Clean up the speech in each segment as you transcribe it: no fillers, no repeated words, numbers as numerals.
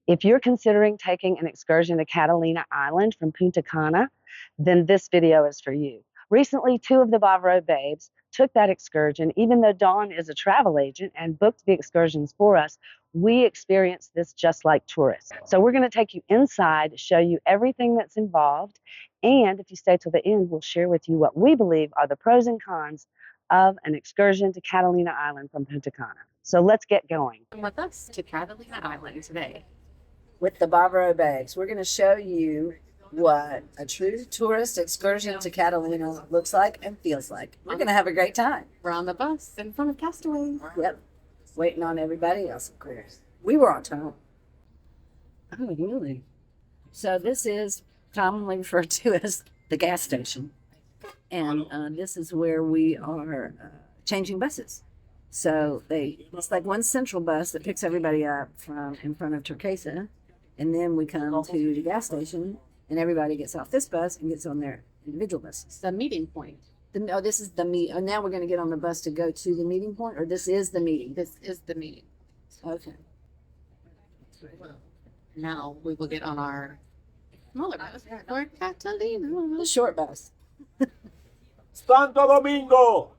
If you're considering taking an excursion to Catalina Island from Punta Cana, then this video is for you. Recently, two of the Bavaro Babes took that excursion. Even though Dawn is a travel agent and booked the excursions for us, we experienced this just like tourists. So we're going to take you inside, show you everything that's involved, and if you stay till the end, we'll share with you what we believe are the pros and cons of an excursion to Catalina Island from Punta Cana. So let's get going. Come with us to Catalina Island today. With the Bavaro Babes, we're going to show you what a true tourist excursion to Catalina looks like and feels like. We're going to have a great time. We're on the bus in front of Castaway. Yep. Waiting on everybody else, of course. We were on time. Oh, really? So this is commonly referred to as the gas station. And this is where we are changing buses. So it's like one central bus that picks everybody up from in front of turquoise. And then we come to the gas station, and everybody gets off this bus and gets on their individual buses. The meeting point. This is the meet. Oh, now we're going to get on the bus to go to the meeting point, or this is the meeting? This is the meeting. Okay. Now we will get on our smaller bus for Catalina. The short bus. Santo Domingo,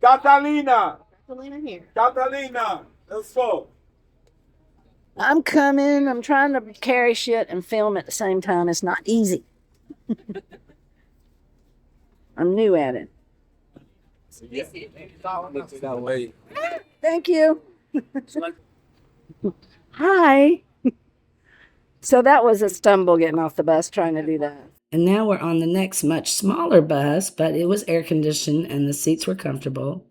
Catalina, Catalina here. Catalina, let's go. I'm coming. I'm trying to carry shit and film at the same time. It's not easy. I'm new at it. Thank you. Hi. So that was a stumble getting off the bus trying to do that. And now we're on the next much smaller bus, but it was air conditioned and the seats were comfortable.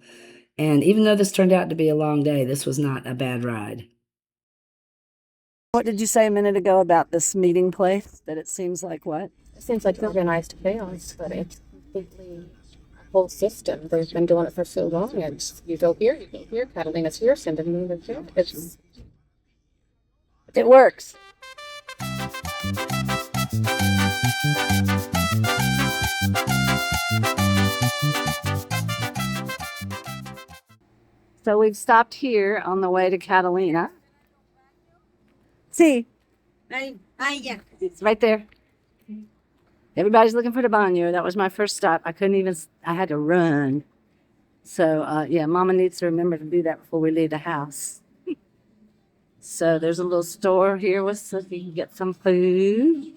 And even though this turned out to be a long day, this was not a bad ride. What did you say a minute ago about this meeting place? That it seems like what? It seems like organized chaos, but it's completely a whole system. They've been doing it for so long. And you go here, Catalina's here, send them moving here. It works. So we've stopped here on the way to Catalina. See? It's right there. Everybody's looking for the baño. That was my first stop. I had to run. So, yeah, Mama needs to remember to do that before we leave the house. So there's a little store here so you can get some food.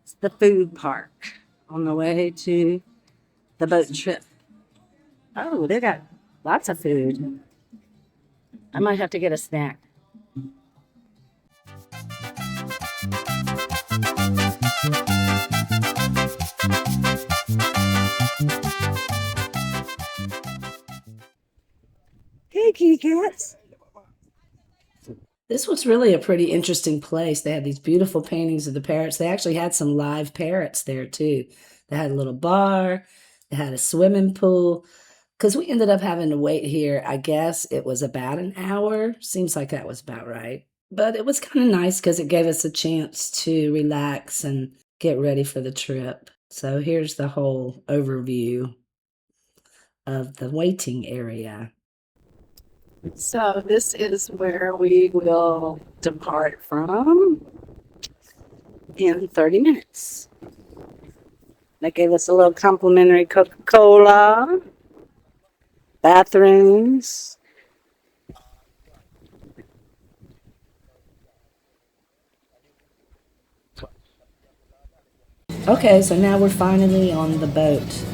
It's the food park on the way to the boat trip. Oh, they got lots of food. I might have to get a snack. Hey, kitty cats. This was really a pretty interesting place. They had these beautiful paintings of the parrots. They actually had some live parrots there, too. They had a little bar. They had a swimming pool. Because we ended up having to wait here, I guess it was about an hour. Seems like that was about right. But it was kind of nice because it gave us a chance to relax and get ready for the trip. So here's the whole overview of the waiting area. So this is where we will depart from in 30 minutes. They gave us a little complimentary Coca-Cola, bathrooms. Okay, so now we're finally on the boat.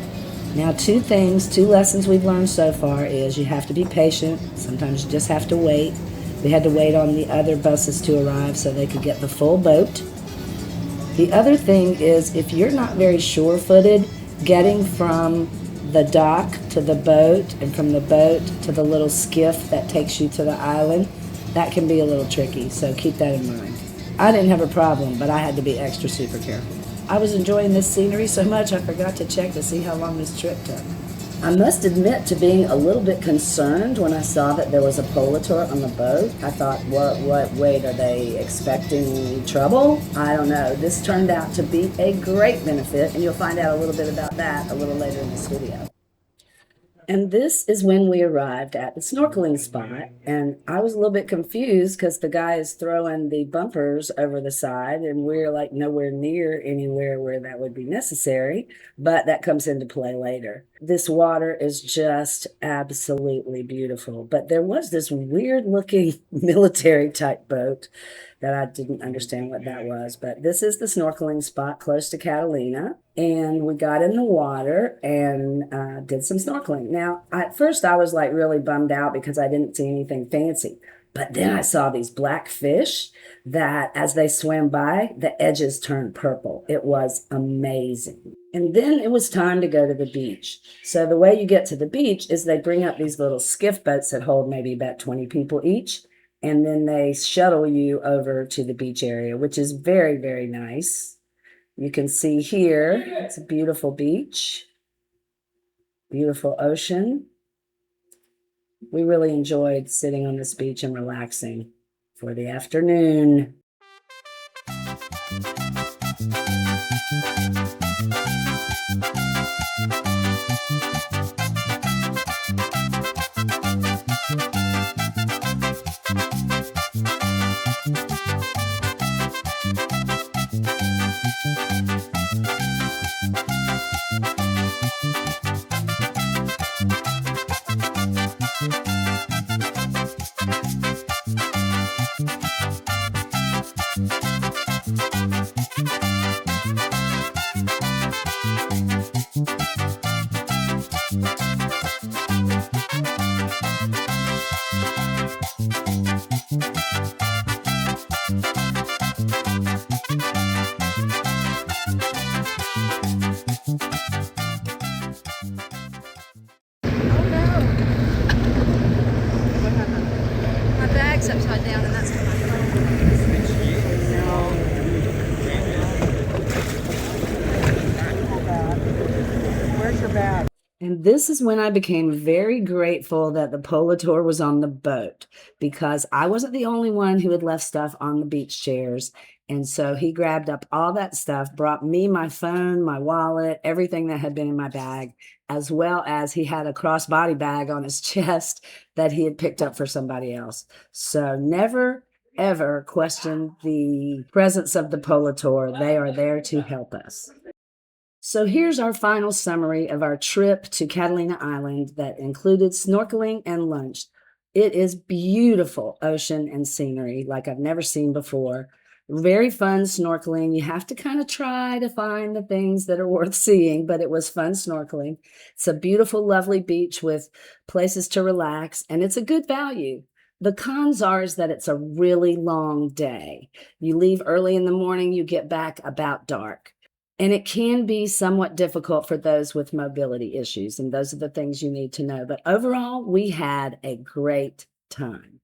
Now, two lessons we've learned so far is you have to be patient. Sometimes you just have to wait. We had to wait on the other buses to arrive so they could get the full boat. The other thing is if you're not very sure-footed, getting from the dock to the boat and from the boat to the little skiff that takes you to the island, that can be a little tricky, so keep that in mind. I didn't have a problem, but I had to be extra super careful. I was enjoying this scenery so much I forgot to check to see how long this trip took. I must admit to being a little bit concerned when I saw that there was a polator on the boat. I thought, wait, are they expecting trouble? I don't know. This turned out to be a great benefit, and you'll find out a little bit about that a little later in this video. And this is when we arrived at the snorkeling spot. And I was a little bit confused because the guy is throwing the bumpers over the side, and we're like nowhere near anywhere where that would be necessary. But that comes into play later. This water is just absolutely beautiful. But there was this weird looking military type boat that I didn't understand what that was. But this is the snorkeling spot close to Catalina. And we got in the water and did some snorkeling. Now, at first I was like really bummed out because I didn't see anything fancy. But then I saw these black fish that as they swam by, the edges turned purple. It was amazing. And then it was time to go to the beach. So the way you get to the beach is they bring up these little skiff boats that hold maybe about 20 people each. And then they shuttle you over to the beach area, which is very, very nice. You can see here, it's a beautiful beach, beautiful ocean. We really enjoyed sitting on this beach and relaxing for the afternoon. Upside down, and that's what Where's your bag? And this is when I became very grateful that the Polator was on the boat because I wasn't the only one who had left stuff on the beach chairs. And so he grabbed up all that stuff, brought me my phone, my wallet, everything that had been in my bag, as well as he had a crossbody bag on his chest that he had picked up for somebody else. So never, ever question the presence of the Polator. They are there to help us. So here's our final summary of our trip to Catalina Island that included snorkeling and lunch. It is beautiful ocean and scenery like I've never seen before. Very fun snorkeling. You have to kind of try to find the things that are worth seeing, but it was fun snorkeling. It's a beautiful, lovely beach with places to relax, and it's a good value. The cons are is that it's a really long day. You leave early in the morning, you get back about dark. And it can be somewhat difficult for those with mobility issues, and those are the things you need to know. But overall, we had a great time.